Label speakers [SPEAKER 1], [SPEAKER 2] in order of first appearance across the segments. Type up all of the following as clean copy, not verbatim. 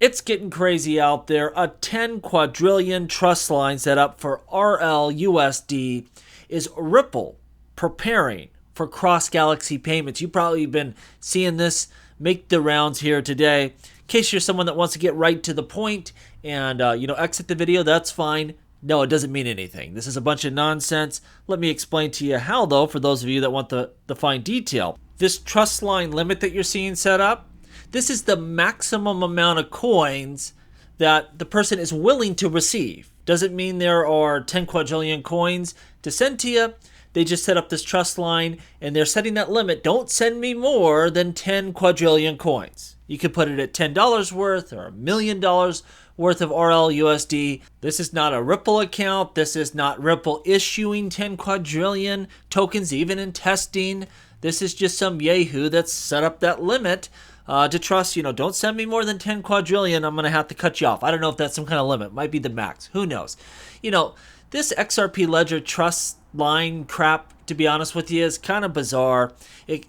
[SPEAKER 1] It's getting crazy out there. A 10 quadrillion trust line set up for RLUSD is Ripple preparing for cross-galaxy payments. You've probably been seeing this make the rounds here today. In case you're someone that wants to get right to the point and exit the video, that's fine. No, it doesn't mean anything. This is a bunch of nonsense. Let me explain to you how, though, for those of you that want the fine detail. This trust line limit that you're seeing set up, this is the maximum amount of coins that the person is willing to receive. Doesn't mean there are 10 quadrillion coins to send to you. They just set up this trust line and they're setting that limit. Don't send me more than 10 quadrillion coins. You could put it at $10 worth or $1 million worth of RLUSD. This is not a Ripple account. This is not Ripple issuing 10 quadrillion tokens, even in testing. This is just some yahoo that's set up that limit to trust, don't send me more than 10 quadrillion. I'm going to have to cut you off. I don't know if that's some kind of limit. Might be the max. Who knows? This XRP Ledger trust line crap, to be honest with you, is kind of bizarre.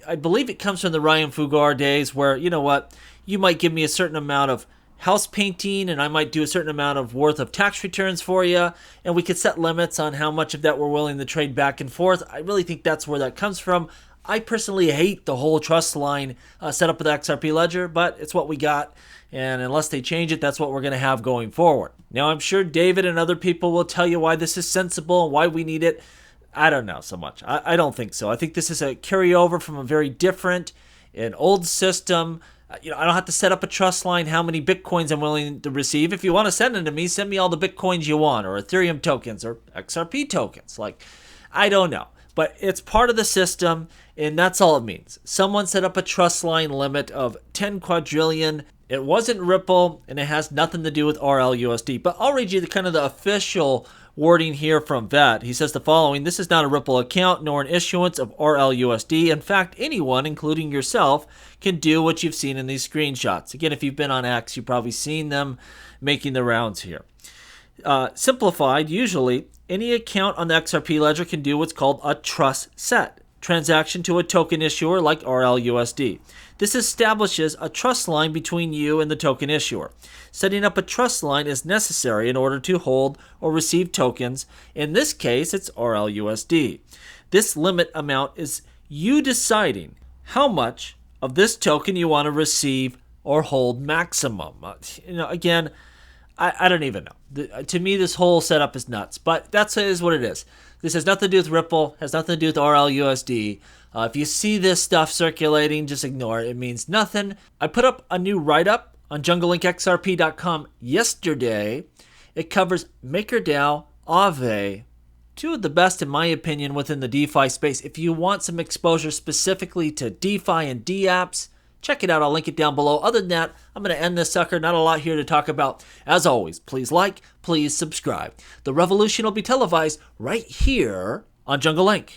[SPEAKER 1] I believe it comes from the Ryan Fugger days where, you might give me a certain amount of house painting and I might do a certain amount of worth of tax returns for you, and we could set limits on how much of that we're willing to trade back and forth. I really think that's where that comes from. I personally hate the whole trust line set up with XRP Ledger, but it's what we got. And unless they change it, that's what we're going to have going forward. Now, I'm sure David and other people will tell you why this is sensible and why we need it. I don't know so much. I don't think so. I think this is a carryover from a very different and old system. I don't have to set up a trust line how many Bitcoins I'm willing to receive. If you want to send them to me, send me all the Bitcoins you want, or Ethereum tokens, or XRP tokens. I don't know. But it's part of the system, and that's all it means. Someone set up a trust line limit of 10 quadrillion. It wasn't Ripple, and it has nothing to do with RLUSD. But I'll read you the official wording here from VET. He says the following: this is not a Ripple account nor an issuance of RLUSD. In fact, anyone, including yourself, can do what you've seen in these screenshots. Again, if you've been on X, you've probably seen them making the rounds here. Simplified, usually, any account on the XRP ledger can do what's called a trust set transaction to a token issuer like RLUSD. This establishes a trust line between you and the token issuer. Setting up a trust line is necessary in order to hold or receive tokens. In this case, it's RLUSD. This limit amount is you deciding how much of this token you want to receive or hold maximum. Again, I don't even know. To me, this whole setup is nuts, but that is what it is. This has nothing to do with Ripple, has nothing to do with RLUSD. If you see this stuff circulating, just ignore it. It means nothing. I put up a new write-up on junglelinkxrp.com yesterday. It covers MakerDAO, Aave, two of the best, in my opinion, within the DeFi space. If you want some exposure specifically to DeFi and DApps, check it out. I'll link it down below. Other than that, I'm going to end this sucker. Not a lot here to talk about. As always, please like, please subscribe. The revolution will be televised right here on Jungle Link.